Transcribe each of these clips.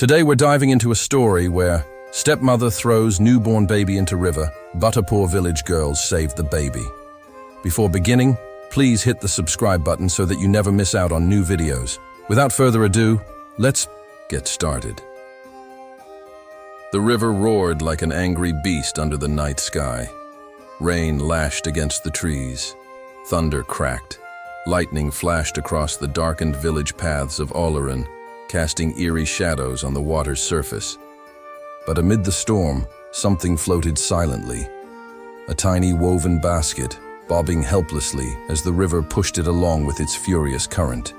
Today we're diving into a story where stepmother throws newborn baby into river, but a poor village girl saved the baby. Before beginning, please hit the subscribe button so that you never miss out on new videos. Without further ado, let's get started. The river roared like an angry beast under the night sky. Rain lashed against the trees. Thunder cracked. Lightning flashed across the darkened village paths of Oleron, casting eerie shadows on the water's surface. But amid the storm, something floated silently. A tiny woven basket, bobbing helplessly as the river pushed it along with its furious current.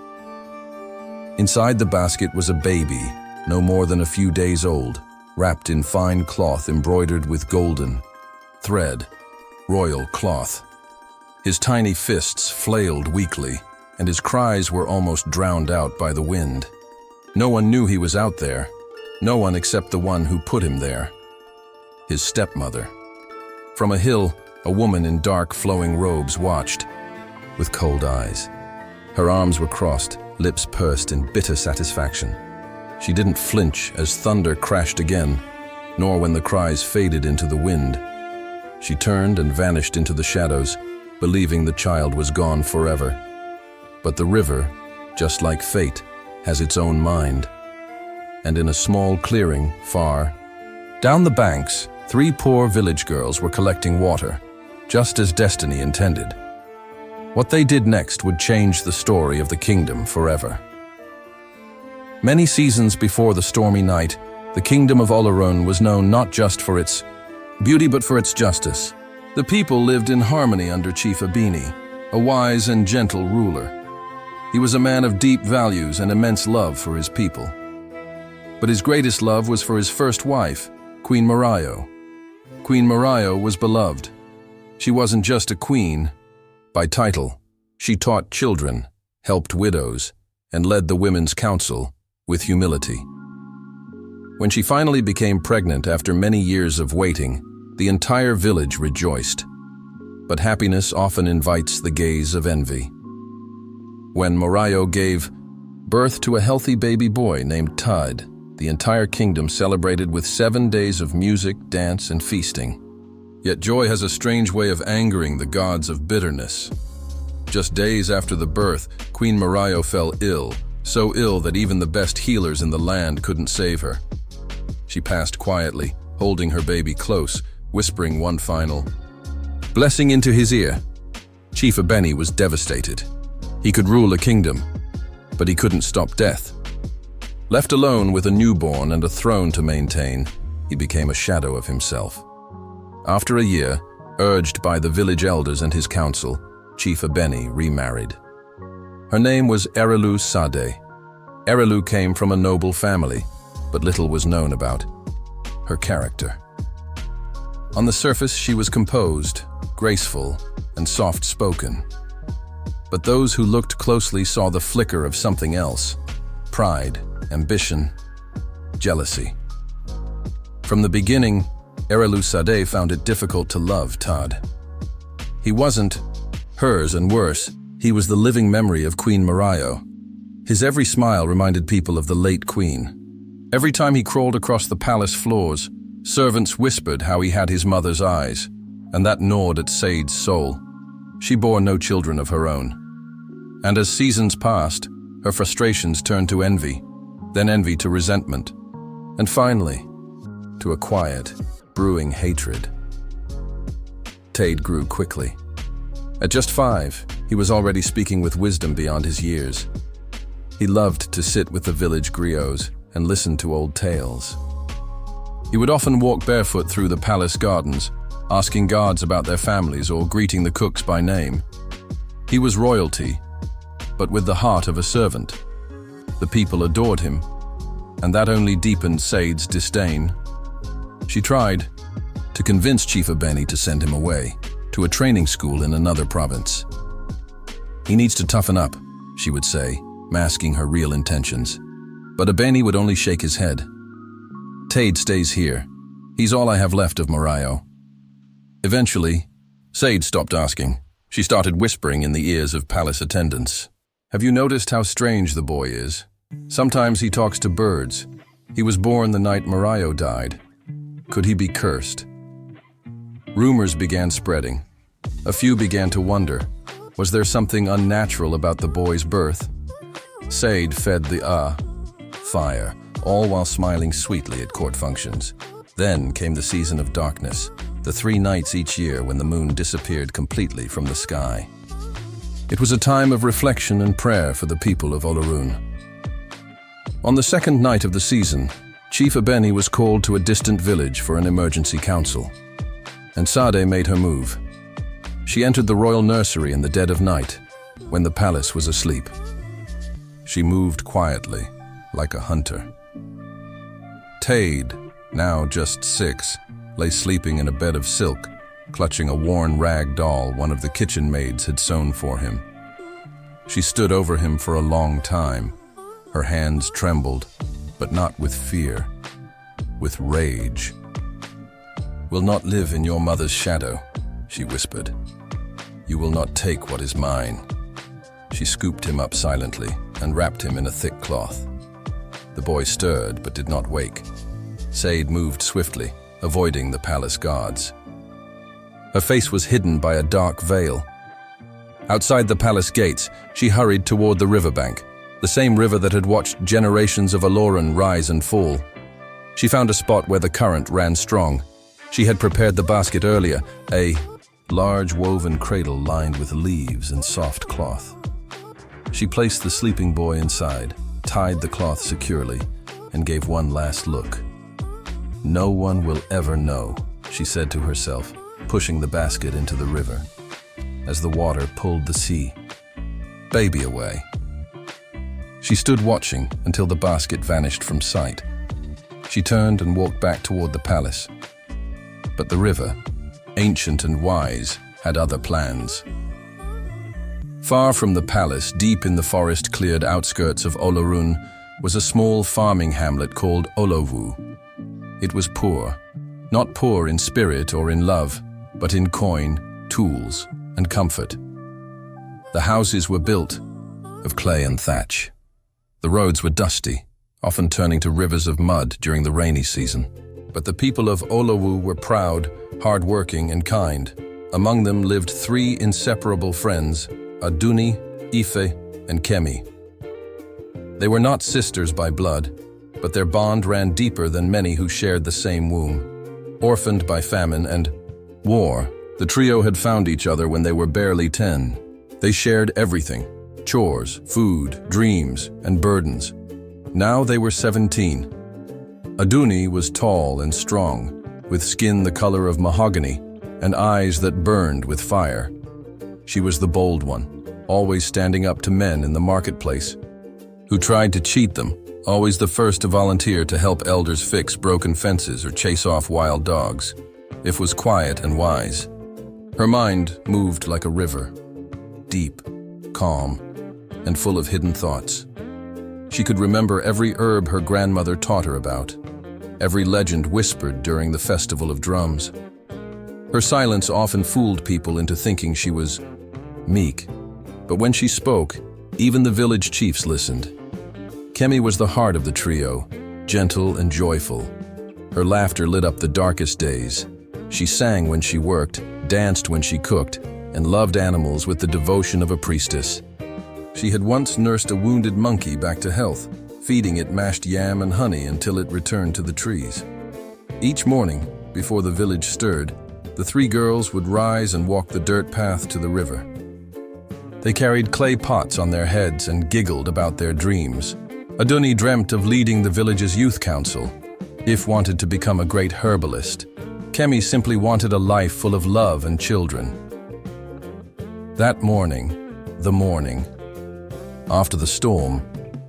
Inside the basket was a baby, no more than a few days old, wrapped in fine cloth embroidered with golden thread, royal cloth. His tiny fists flailed weakly, and his cries were almost drowned out by the wind. No one knew he was out there, no one except the one who put him there, his stepmother. From a hill, a woman in dark flowing robes watched, with cold eyes. Her arms were crossed, lips pursed in bitter satisfaction. She didn't flinch as thunder crashed again, nor when the cries faded into the wind. She turned and vanished into the shadows, believing the child was gone forever. But the river, just like fate, has its own mind. And in a small clearing far down the banks, 3 poor village girls were collecting water, just as destiny intended. What they did next would change the story of the kingdom forever. Many seasons before the stormy night, the kingdom of Oleron was known not just for its beauty but for its justice. The people lived in harmony under Chief Abini, a wise and gentle ruler. He was a man of deep values and immense love for his people. But his greatest love was for his first wife, Queen Marayo. Queen Marayo was beloved. She wasn't just a queen by title. She taught children, helped widows, and led the Women's Council with humility. When she finally became pregnant after many years of waiting, the entire village rejoiced. But happiness often invites the gaze of envy. When Marayo gave birth to a healthy baby boy named Tad, the entire kingdom celebrated with 7 days of music, dance, and feasting. Yet joy has a strange way of angering the gods of bitterness. Just days after the birth, Queen Marayo fell ill, so ill that even the best healers in the land couldn't save her. She passed quietly, holding her baby close, whispering one final blessing into his ear. Chief Abeni was devastated. He could rule a kingdom, but he couldn't stop death. Left alone with a newborn and a throne to maintain, he became a shadow of himself. After a year, urged by the village elders and his council, Chief Abeni remarried. Her name was Erelu Sade. Erelu came from a noble family, but little was known about her character. On the surface, she was composed, graceful, and soft-spoken. But those who looked closely saw the flicker of something else: pride, ambition, jealousy. From the beginning, Erelu Sade found it difficult to love Tad. He wasn't hers, and worse, he was the living memory of Queen Marayo. His every smile reminded people of the late queen. Every time he crawled across the palace floors, servants whispered how he had his mother's eyes, and that gnawed at Said's soul. She bore no children of her own. And as seasons passed, her frustrations turned to envy, then envy to resentment, and finally, to a quiet, brewing hatred. Tade grew quickly. At just 5, he was already speaking with wisdom beyond his years. He loved to sit with the village griots and listen to old tales. He would often walk barefoot through the palace gardens, asking guards about their families or greeting the cooks by name. He was royalty, but with the heart of a servant. The people adored him, and that only deepened Said's disdain. She tried to convince Chief Abeni to send him away, to a training school in another province. He needs to toughen up, she would say, masking her real intentions. But Abeni would only shake his head. Tade stays here. He's all I have left of Marayo. Eventually, Said stopped asking. She started whispering in the ears of palace attendants. Have you noticed how strange the boy is? Sometimes he talks to birds, He was born the night Mario died. Could he be cursed? Rumors began spreading. A few began to wonder, was there something unnatural about the boy's birth? Sade fed the fire, all while smiling sweetly at court functions. Then came the season of darkness, the 3 nights each year when the moon disappeared completely from the sky. It was a time of reflection and prayer for the people of Olorun. On the 2nd night of the season, Chief Abeni was called to a distant village for an emergency council. And Sade made her move. She entered the royal nursery in the dead of night, when the palace was asleep. She moved quietly, like a hunter. Tade, now just 6, lay sleeping in a bed of silk, clutching a worn rag doll one of the kitchen maids had sewn for him. She stood over him for a long time. Her hands trembled, but not with fear, with rage. "Will not live in your mother's shadow," she whispered. "You will not take what is mine." She scooped him up silently and wrapped him in a thick cloth. The boy stirred but did not wake. Sade moved swiftly, avoiding the palace guards. Her face was hidden by a dark veil. Outside the palace gates, she hurried toward the riverbank, the same river that had watched generations of Olorun rise and fall. She found a spot where the current ran strong. She had prepared the basket earlier, a large woven cradle lined with leaves and soft cloth. She placed the sleeping boy inside, tied the cloth securely, and gave one last look. "No one will ever know," she said to herself, pushing the basket into the river, as the water pulled the sea baby away. She stood watching until the basket vanished from sight. She turned and walked back toward the palace. But the river, ancient and wise, had other plans. Far from the palace, deep in the forest-cleared outskirts of Olorun, was a small farming hamlet called Olowu. It was poor, not poor in spirit or in love, but in coin, tools, and comfort. The houses were built of clay and thatch. The roads were dusty, often turning to rivers of mud during the rainy season. But the people of Olowu were proud, hard-working, and kind. Among them lived 3 inseparable friends, Aduni, Ife, and Kemi. They were not sisters by blood, but their bond ran deeper than many who shared the same womb. Orphaned by famine and war, the trio had found each other when they were barely 10. They shared everything: chores, food, dreams, and burdens. Now they were 17. Aduni was tall and strong, with skin the color of mahogany and eyes that burned with fire. She was the bold one, always standing up to men in the marketplace who tried to cheat them, always the first to volunteer to help elders fix broken fences or chase off wild dogs. If was quiet and wise. Her mind moved like a river, deep, calm, and full of hidden thoughts. She could remember every herb her grandmother taught her about, every legend whispered during the Festival of Drums. Her silence often fooled people into thinking she was meek, but when she spoke, even the village chiefs listened. Kemi was the heart of the trio, gentle and joyful. Her laughter lit up the darkest days. She sang when she worked, danced when she cooked, and loved animals with the devotion of a priestess. She had once nursed a wounded monkey back to health, feeding it mashed yam and honey until it returned to the trees. Each morning, before the village stirred, the 3 girls would rise and walk the dirt path to the river. They carried clay pots on their heads and giggled about their dreams. Aduni dreamt of leading the village's youth council. If wanted to become a great herbalist. Kemi simply wanted a life full of love and children. That morning, the morning after the storm,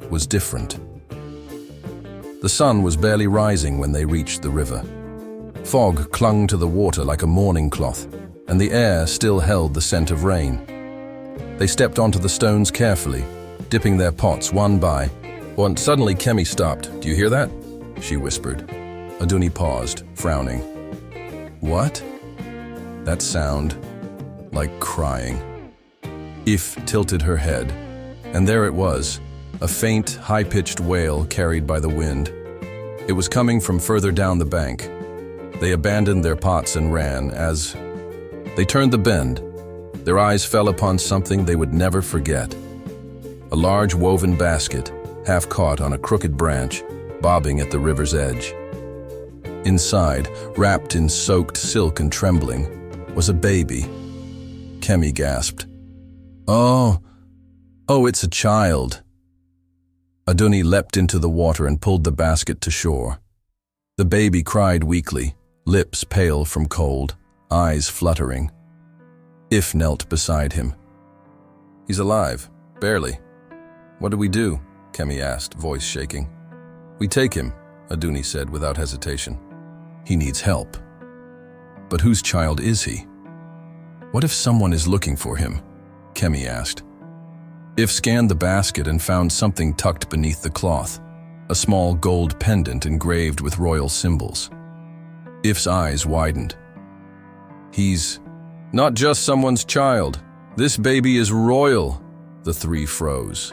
was different. The sun was barely rising when they reached the river. Fog clung to the water like a mourning cloth, and the air still held the scent of rain. They stepped onto the stones carefully, dipping their pots one by one. Suddenly Kemi stopped. "Do you hear that?" she whispered. Aduni paused, frowning. "What?" That sound, like crying. If tilted her head, and there it was, a faint, high-pitched wail carried by the wind. It was coming from further down the bank. They abandoned their pots and ran. As they turned the bend, their eyes fell upon something they would never forget. A large woven basket, half caught on a crooked branch, bobbing at the river's edge. Inside, wrapped in soaked silk and trembling, was a baby. Kemi gasped. Oh, it's a child." Aduni leapt into the water and pulled the basket to shore. The baby cried weakly, lips pale from cold, eyes fluttering. If knelt beside him. "He's alive, barely. What do we do?" Kemi asked, voice shaking. "We take him," Aduni said without hesitation. "He needs help." "But whose child is he?" "What if someone is looking for him?" Kemi asked. If scanned the basket and found something tucked beneath the cloth, a small gold pendant engraved with royal symbols. If's eyes widened. "He's not just someone's child. This baby is royal." The three froze.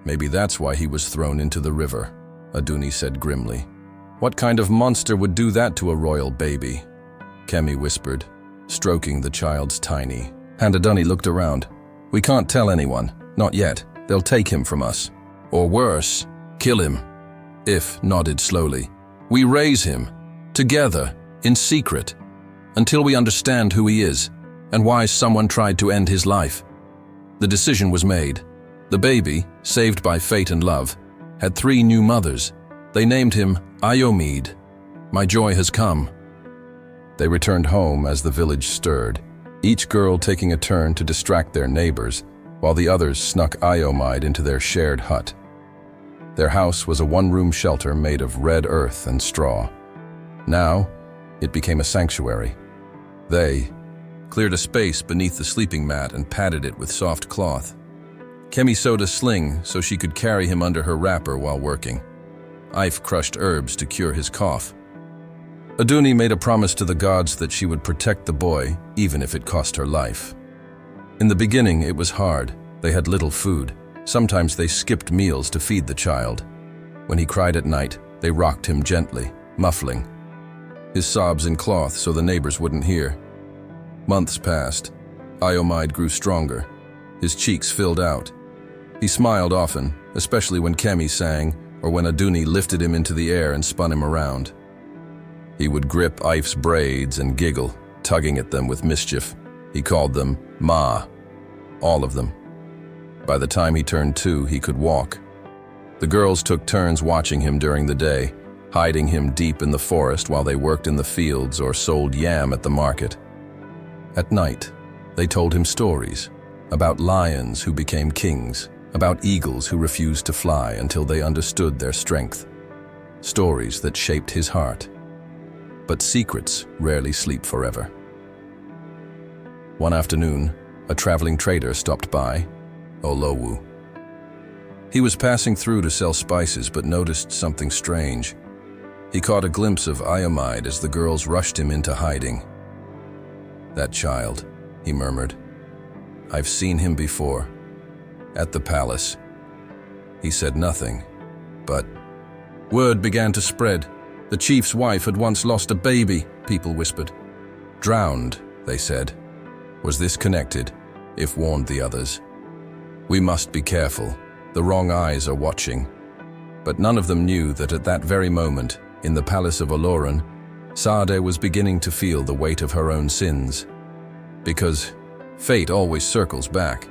"Maybe that's why he was thrown into the river," Aduni said grimly. "What kind of monster would do that to a royal baby?" Kemi whispered, stroking the child's tiny hand. Aduni looked around. "We can't tell anyone, not yet. They'll take him from us. Or worse, kill him." If nodded slowly. "We raise him, together, in secret, until we understand who he is and why someone tried to end his life." The decision was made. The baby, saved by fate and love, had 3 new mothers. They named him Iomide. "My joy has come." They returned home as the village stirred, each girl taking a turn to distract their neighbors, while the others snuck Iomide into their shared hut. Their house was a one-room shelter made of red earth and straw. Now, it became a sanctuary. They cleared a space beneath the sleeping mat and padded it with soft cloth. Kemi sewed a sling so she could carry him under her wrapper while working. Ife crushed herbs to cure his cough. Aduni made a promise to the gods that she would protect the boy, even if it cost her life. In the beginning, it was hard. They had little food. Sometimes they skipped meals to feed the child. When he cried at night, they rocked him gently, muffling his sobs in cloth so the neighbors wouldn't hear. Months passed. Iomide grew stronger. His cheeks filled out. He smiled often, especially when Kemi sang or when Aduni lifted him into the air and spun him around. He would grip Ife's braids and giggle, tugging at them with mischief. He called them Ma, all of them. By the time he turned 2, he could walk. The girls took turns watching him during the day, hiding him deep in the forest while they worked in the fields or sold yam at the market. At night, they told him stories about lions who became kings, about eagles who refused to fly until they understood their strength. Stories that shaped his heart. But secrets rarely sleep forever. One afternoon, a traveling trader stopped by, Olowu. He was passing through to sell spices but noticed something strange. He caught a glimpse of Iomide as the girls rushed him into hiding. "That child," he murmured. "I've seen him before. At the palace." He said nothing, but word began to spread. The chief's wife had once lost a baby, people whispered. "Drowned," they said. Was this connected? If warned the others. "We must be careful. The wrong eyes are watching." But none of them knew that at that very moment, in the palace of Oloran, Sade was beginning to feel the weight of her own sins. Because fate always circles back.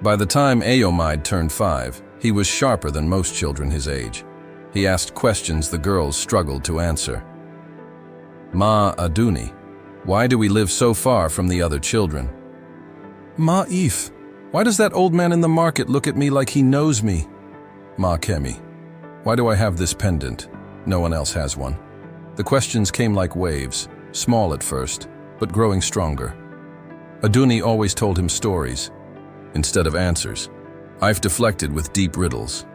By the time Iomide turned 5, he was sharper than most children his age. He asked questions the girls struggled to answer. "Ma Aduni, why do we live so far from the other children?" "Ma If, why does that old man in the market look at me like he knows me?" "Ma Kemi, why do I have this pendant? No one else has one." The questions came like waves, small at first, but growing stronger. Aduni always told him stories, instead of answers. Ife deflected with deep riddles.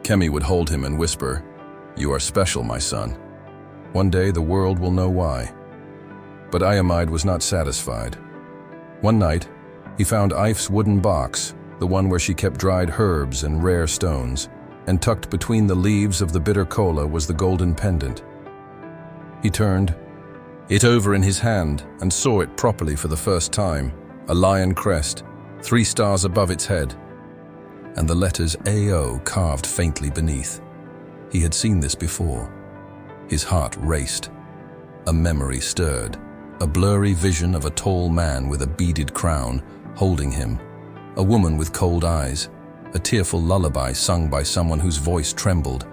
Kemi would hold him and whisper, "You are special, my son. One day the world will know why." But Iomide was not satisfied. One night, he found Ife's wooden box, the one where she kept dried herbs and rare stones. and tucked between the leaves of the bitter cola was the golden pendant. He turned it over in his hand and saw it properly for the first time, a lion crest, 3 stars above its head, and the letters AO carved faintly beneath. He had seen this before. His heart raced. A memory stirred, a blurry vision of a tall man with a beaded crown holding him, a woman with cold eyes, a tearful lullaby sung by someone whose voice trembled,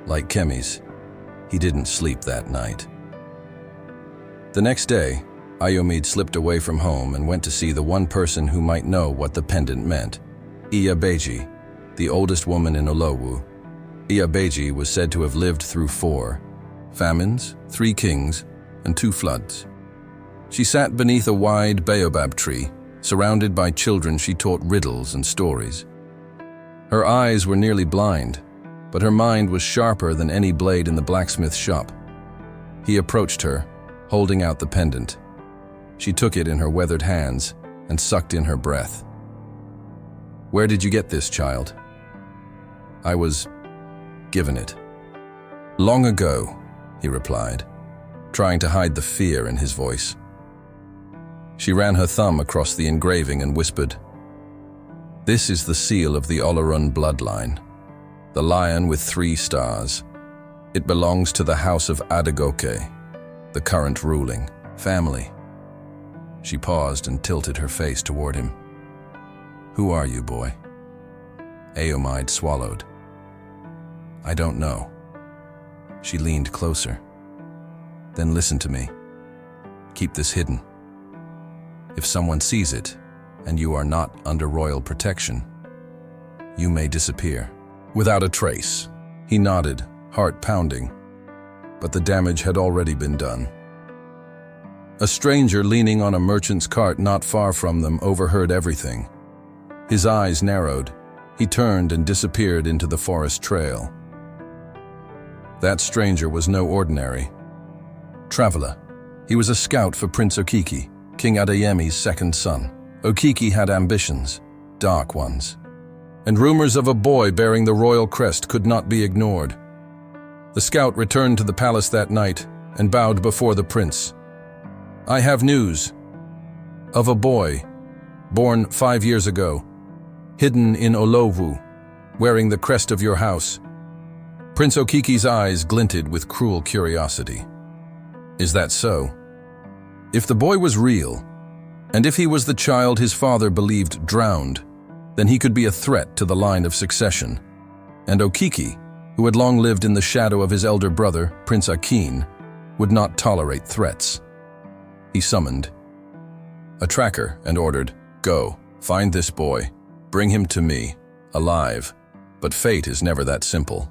like Kemi's. He didn't sleep that night. The next day, Ayomide slipped away from home and went to see the one person who might know what the pendant meant, Iyabeji, the oldest woman in Olowu. Iyabeji was said to have lived through 4 famines, 3 kings, and 2 floods. She sat beneath a wide baobab tree, surrounded by children she taught riddles and stories. Her eyes were nearly blind, but her mind was sharper than any blade in the blacksmith shop. He approached her, holding out the pendant. She took it in her weathered hands and sucked in her breath. "Where did you get this, child?" "I was given it." "Long ago," he replied, trying to hide the fear in his voice. She ran her thumb across the engraving and whispered, "This is the seal of the Olorun bloodline, the lion with 3 stars. It belongs to the house of Adagoke, the current ruling family." She paused and tilted her face toward him. "Who are you, boy?" Ayomide swallowed. "I don't know." She leaned closer. "Then listen to me. Keep this hidden. If someone sees it, and you are not under royal protection, you may disappear without a trace." He nodded, heart pounding, but the damage had already been done. A stranger leaning on a merchant's cart not far from them overheard everything. His eyes narrowed. He turned and disappeared into the forest trail. That stranger was no ordinary traveler. He was a scout for Prince Okiki, King Adeyemi's second son. Okiki had ambitions, dark ones, and rumors of a boy bearing the royal crest could not be ignored. The scout returned to the palace that night and bowed before the prince. "I have news of a boy born 5 years ago, hidden in Olowu, wearing the crest of your house." Prince Okiki's eyes glinted with cruel curiosity. "Is that so? If the boy was real, and if he was the child his father believed drowned, then he could be a threat to the line of succession. And Okiki, who had long lived in the shadow of his elder brother, Prince Akin, would not tolerate threats." He summoned a tracker and ordered, "Go, find this boy, bring him to me, alive." But fate is never that simple.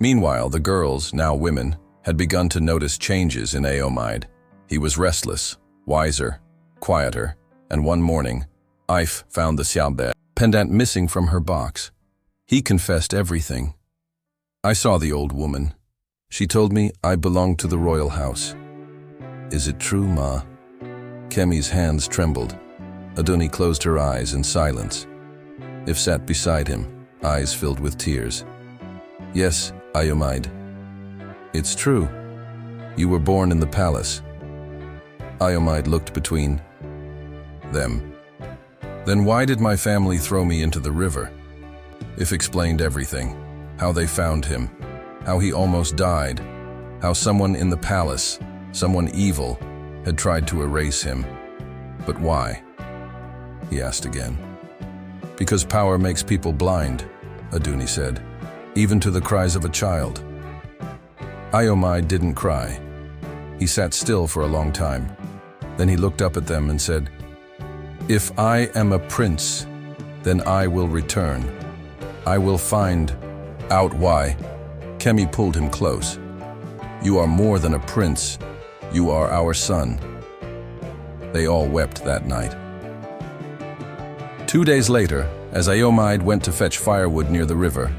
Meanwhile, the girls, now women, had begun to notice changes in Ayomide. He was restless, wiser, quieter, and one morning, Ife found the Xiaobe pendant missing from her box. He confessed everything. "I saw the old woman. She told me I belonged to the royal house." "Is it true, Ma?" Kemi's hands trembled. Aduni closed her eyes in silence. If sat beside him, eyes filled with tears. "Yes, Ayomide. It's true. You were born in the palace." Ayomide looked between them. "Then why did my family throw me into the river?" If explained everything. How they found him. How he almost died. How someone in the palace, someone evil, had tried to erase him. "But why?" he asked again. "Because power makes people blind," Aduni said, "even to the cries of a child." Ayomide didn't cry. He sat still for a long time. Then he looked up at them and said, "If I am a prince, then I will return. I will find out why." Kemi pulled him close. "You are more than a prince. You are our son." They all wept that night. 2 days later, as Ayomide went to fetch firewood near the river,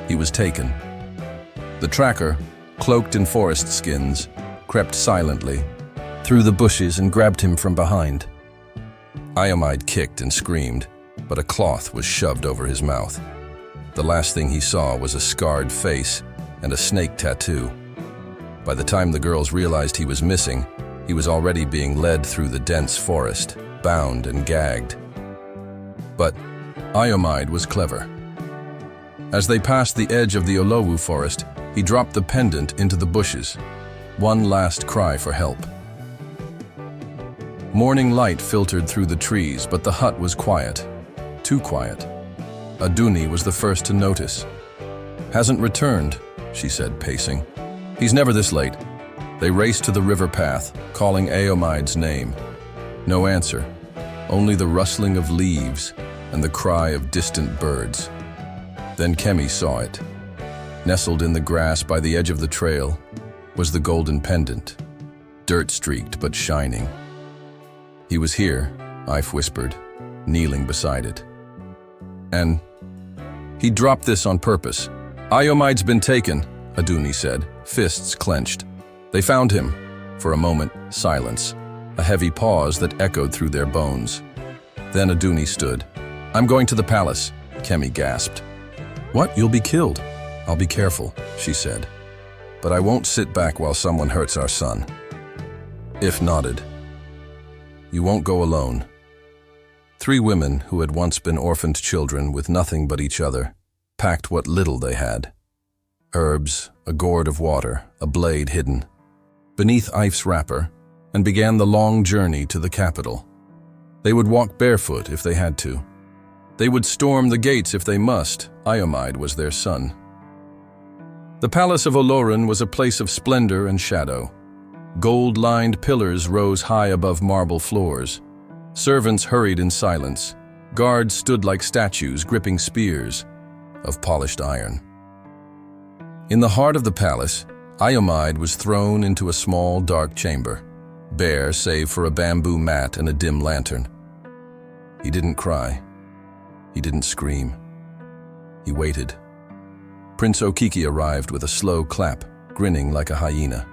he was taken. The tracker, cloaked in forest skins, crept silently through the bushes and grabbed him from behind. Ayomide kicked and screamed, but a cloth was shoved over his mouth. The last thing he saw was a scarred face and a snake tattoo. By the time the girls realized he was missing, he was already being led through the dense forest, bound and gagged. But Iomide was clever. As they passed the edge of the Olowu forest, he dropped the pendant into the bushes. One last cry for help. Morning light filtered through the trees, but the hut was quiet. Too quiet. Aduni was the first to notice. "Hasn't returned," she said, pacing. "He's never this late." They raced to the river path, calling Aomide's name. No answer, only the rustling of leaves and the cry of distant birds. Then Kemi saw it. Nestled in the grass by the edge of the trail was the golden pendant, dirt-streaked but shining. "He was here," Ife whispered, kneeling beside it. "And he dropped this on purpose." "Iomide's been taken," Aduni said, fists clenched. They found him. For a moment, silence, a heavy pause that echoed through their bones. Then Aduni stood. "I'm going to the palace," Kemi gasped. "What? You'll be killed." "I'll be careful," she said. "But I won't sit back while someone hurts our son." If nodded. "You won't go alone." 3 women who had once been orphaned children with nothing but each other packed what little they had. Herbs, a gourd of water, a blade hidden beneath Ife's wrapper, and began the long journey to the capital. They would walk barefoot if they had to. They would storm the gates if they must. Iomide was their son. The palace of Oloran was a place of splendor and shadow. Gold-lined pillars rose high above marble floors. Servants hurried in silence. Guards stood like statues gripping spears of polished iron. In the heart of the palace, Iomide was thrown into a small, dark chamber, bare save for a bamboo mat and a dim lantern. He didn't cry. He didn't scream. He waited. Prince Okiki arrived with a slow clap, grinning like a hyena.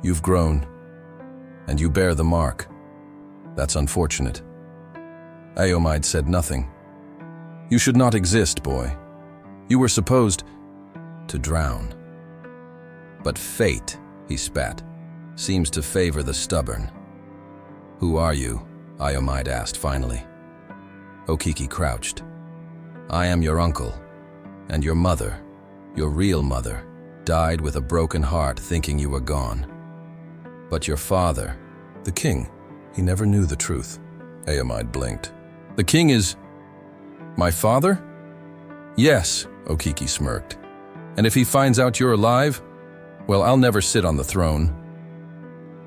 "You've grown, and you bear the mark. That's unfortunate." Iomide said nothing. "You should not exist, boy. You were supposed to drown." "But fate," he spat, "seems to favor the stubborn." "Who are you?" Iomide asked finally. Okiki crouched. "I am your uncle, and your mother, your real mother, died with a broken heart thinking you were gone. But your father, the king, he never knew the truth." Iomide blinked. "The king is my father?" "Yes," Okiki smirked. "And if he finds out you're alive, well, I'll never sit on the throne."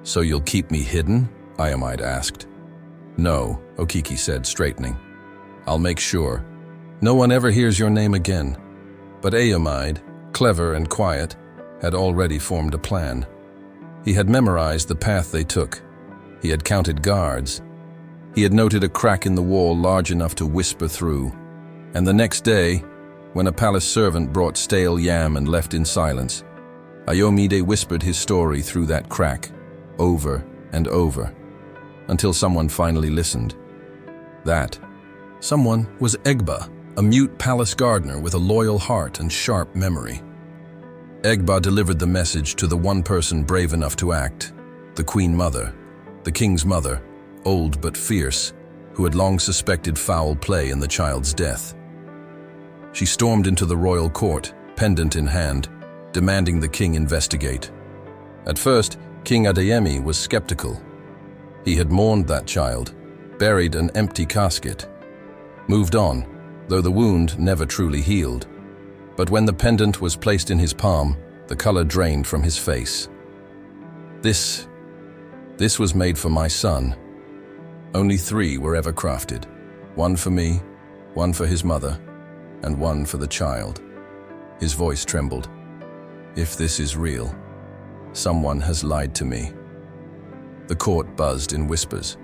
"So you'll keep me hidden?" Iomide asked. "No," Okiki said, straightening. "I'll make sure. No one ever hears your name again." But Iomide, clever and quiet, had already formed a plan. He had memorized the path they took. He had counted guards. He had noted a crack in the wall large enough to whisper through. And the next day, when a palace servant brought stale yam and left in silence, Iomide whispered his story through that crack, over and over, until someone finally listened. That someone was Egba, a mute palace gardener with a loyal heart and sharp memory. Egba delivered the message to the one person brave enough to act, the Queen Mother, the king's mother, old but fierce, who had long suspected foul play in the child's death. She stormed into the royal court, pendant in hand, demanding the king investigate. At first, King Adeyemi was skeptical. He had mourned that child, buried an empty casket, moved on, though the wound never truly healed. But when the pendant was placed in his palm, the color drained from his face. This was made for my son. Only 3 were ever crafted. One for me, one for his mother, and one for the child. His voice trembled. If this is real, someone has lied to me. The court buzzed in whispers.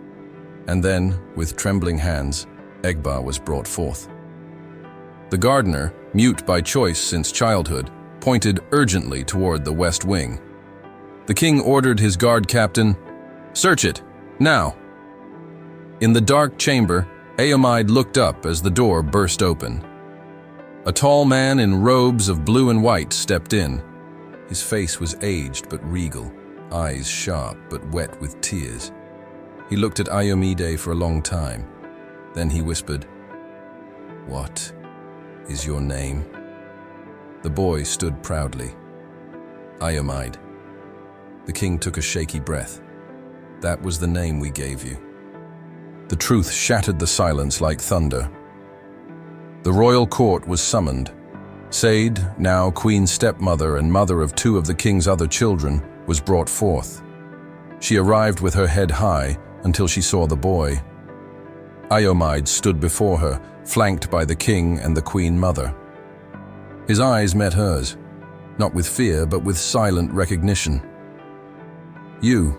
And then, with trembling hands, Egba was brought forth. The gardener, mute by choice since childhood, pointed urgently toward the west wing. The king ordered his guard captain, "Search it, now!" In the dark chamber, Aomide looked up as the door burst open. A tall man in robes of blue and white stepped in. His face was aged but regal, eyes sharp but wet with tears. He looked at Ayomide for a long time. Then he whispered, "What is your name?" The boy stood proudly. "Ayomide." The king took a shaky breath. "That was the name we gave you." The truth shattered the silence like thunder. The royal court was summoned. Said, now Queen Stepmother and mother of two of the king's other children, was brought forth. She arrived with her head high until she saw the boy. Ayomide stood before her, flanked by the king and the queen mother. His eyes met hers, not with fear but with silent recognition. "You,"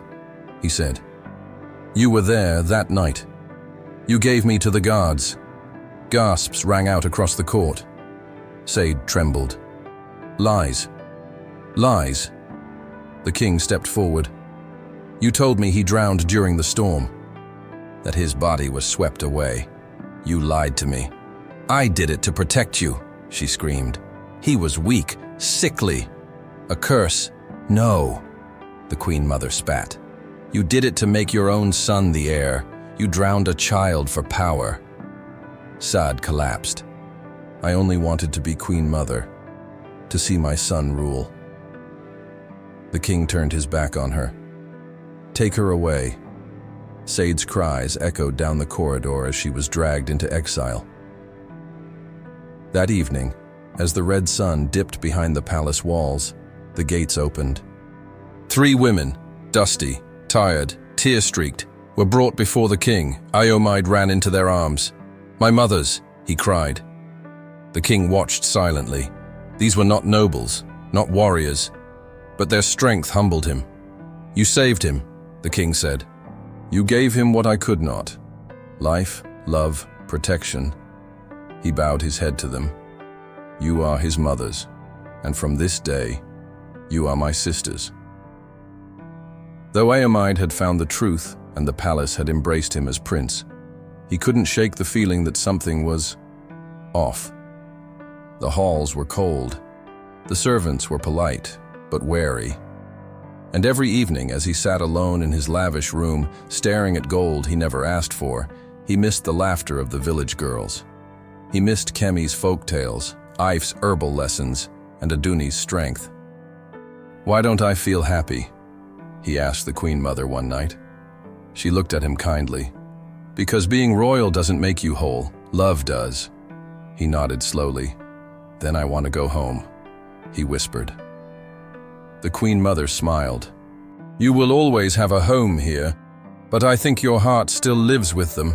he said. "You were there that night. You gave me to the guards." Gasps rang out across the court. Said trembled. "Lies. Lies." The king stepped forward. "You told me he drowned during the storm, that his body was swept away. You lied to me." "I did it to protect you," she screamed. "He was weak, sickly. A curse." "No," the queen mother spat. "You did it to make your own son the heir. You drowned a child for power." Saad collapsed. "I only wanted to be queen mother, to see my son rule." The king turned his back on her. "Take her away." Said's cries echoed down the corridor as she was dragged into exile. That evening, as the red sun dipped behind the palace walls, the gates opened. 3 women, dusty, tired, tear-streaked, were brought before the king. Ayomide ran into their arms. "My mothers," he cried. The king watched silently. These were not nobles, not warriors, but their strength humbled him. "You saved him," the king said. "You gave him what I could not. Life, love, protection." He bowed his head to them. "You are his mothers, and from this day, you are my sisters." Though Ayomide had found the truth and the palace had embraced him as prince, he couldn't shake the feeling that something was off. The halls were cold. The servants were polite, but wary. And every evening, as he sat alone in his lavish room, staring at gold he never asked for, he missed the laughter of the village girls. He missed Kemi's folktales, Ife's herbal lessons, and Aduni's strength. "Why don't I feel happy?" he asked the queen mother one night. She looked at him kindly. "Because being royal doesn't make you whole. Love does." He nodded slowly. "Then I want to go home," he whispered. The queen mother smiled. "You will always have a home here, but I think your heart still lives with them."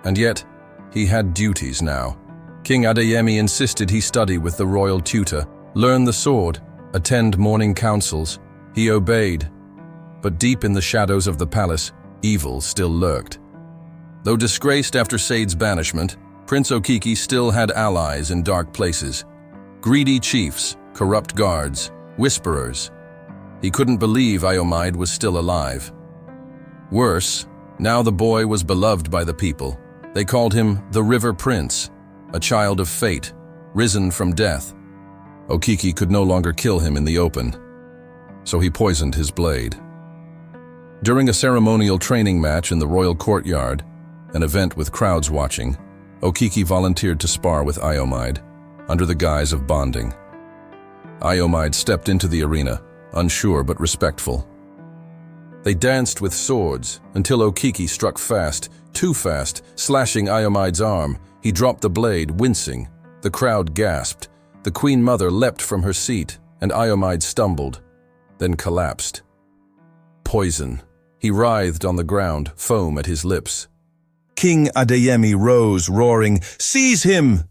And yet, he had duties now. King Adeyemi insisted he study with the royal tutor, learn the sword, attend morning councils. He obeyed. But deep in the shadows of the palace, evil still lurked. Though disgraced after Said's banishment, Prince Okiki still had allies in dark places. Greedy chiefs, corrupt guards, whisperers. He couldn't believe Ayomide was still alive. Worse, now the boy was beloved by the people. They called him the River Prince, a child of fate, risen from death. Okiki could no longer kill him in the open, so he poisoned his blade. During a ceremonial training match in the royal courtyard, an event with crowds watching, Okiki volunteered to spar with Ayomide, under the guise of bonding. Ayomide stepped into the arena, unsure but respectful. They danced with swords until Okiki struck fast, too fast, slashing Ayomide's arm. He dropped the blade, wincing. The crowd gasped. The queen mother leapt from her seat, and Ayomide stumbled, then collapsed. Poison. He writhed on the ground, foam at his lips. King Adeyemi rose, roaring, "Seize him!"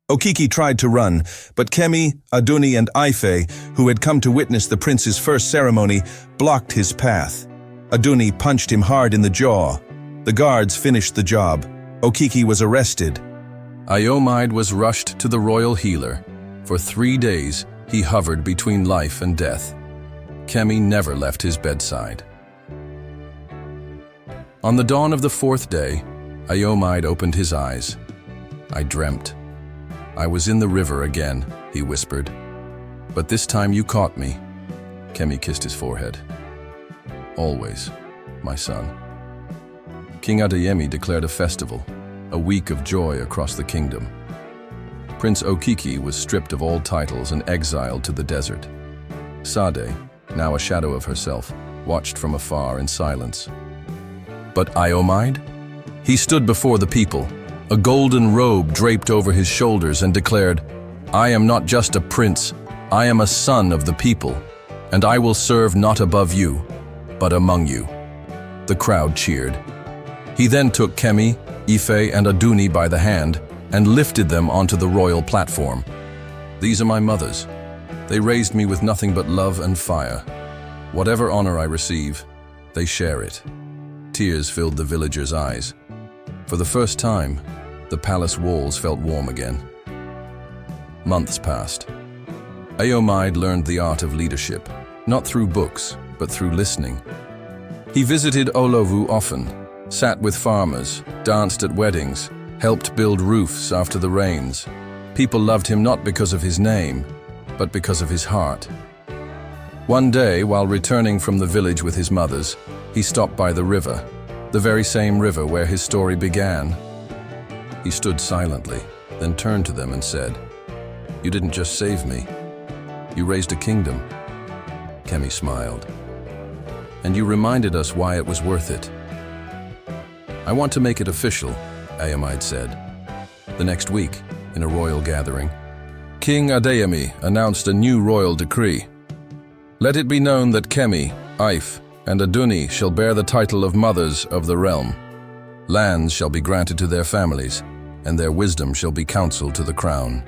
Okiki tried to run, but Kemi, Aduni, and Ife, who had come to witness the prince's first ceremony, blocked his path. Aduni punched him hard in the jaw. The guards finished the job. Okiki was arrested. Ayomide was rushed to the royal healer. For 3 days, he hovered between life and death. Kemi never left his bedside. On the dawn of the 4th day, Ayomide opened his eyes. "I dreamt. I was in the river again, he whispered. But this time you caught me. Kemi kissed his forehead. Always, my son. King Adeyemi declared a festival, a week of joy across the kingdom. Prince Okiki was stripped of all titles and exiled to the desert. Sade, now a shadow of herself, watched from afar in silence. But Iomide? He stood before the people, a golden robe draped over his shoulders, and declared, "I am not just a prince, I am a son of the people, and I will serve not above you, but among you." The crowd cheered. He then took Kemi, Ife, and Aduni by the hand and lifted them onto the royal platform. "These are my mothers. They raised me with nothing but love and fire. Whatever honor I receive, they share it." Tears filled the villagers' eyes. For the first time, the palace walls felt warm again. Months passed. Iomide learned the art of leadership, not through books, but through listening. He visited Olovu often, sat with farmers, danced at weddings, helped build roofs after the rains. People loved him not because of his name, but because of his heart. One day, while returning from the village with his mothers, he stopped by the river, the very same river where his story began. He stood silently, then turned to them and said, "You didn't just save me. You raised a kingdom." Kemi smiled. "And you reminded us why it was worth it." "I want to make it official," Iomide said. The next week, in a royal gathering, King Adeyemi announced a new royal decree. "Let it be known that Kemi, Ife, and Aduni shall bear the title of mothers of the realm. Lands shall be granted to their families, and their wisdom shall be counsel to the crown."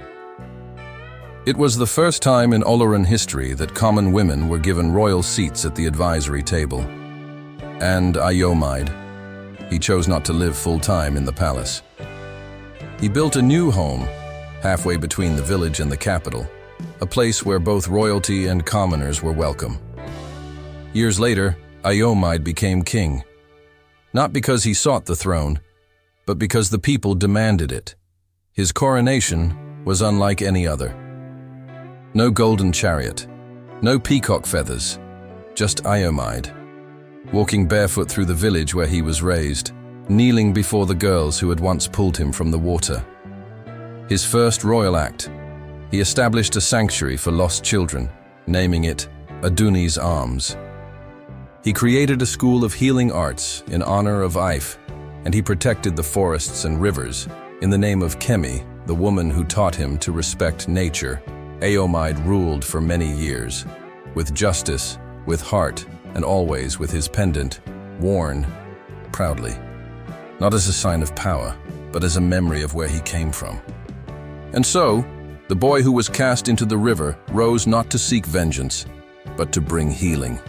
It was the first time in Oloran history that common women were given royal seats at the advisory table. And Iomide, he chose not to live full-time in the palace. He built a new home, halfway between the village and the capital, a place where both royalty and commoners were welcome. Years later, Iomide became king, not because he sought the throne, but because the people demanded it. His coronation was unlike any other. No golden chariot, no peacock feathers, just Iomide, walking barefoot through the village where he was raised, kneeling before the girls who had once pulled him from the water. His first royal act, he established a sanctuary for lost children, naming it Aduni's Arms. He created a school of healing arts in honor of Ife, and he protected the forests and rivers in the name of Kemi, the woman who taught him to respect nature. Iomide ruled for many years, with justice, with heart, and always with his pendant, worn proudly, not as a sign of power, but as a memory of where he came from. And so, the boy who was cast into the river rose not to seek vengeance, but to bring healing.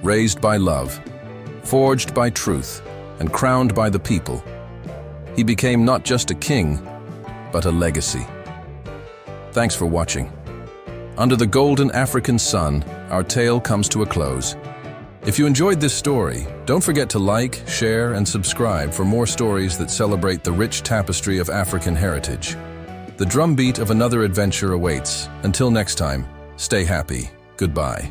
Raised by love, forged by truth, and crowned by the people, he became not just a king, but a legacy. Thanks for watching. Under the golden African sun, our tale comes to a close. If you enjoyed this story, don't forget to like, share, and subscribe for more stories that celebrate the rich tapestry of African heritage. The drumbeat of another adventure awaits. Until next time, stay happy. Goodbye.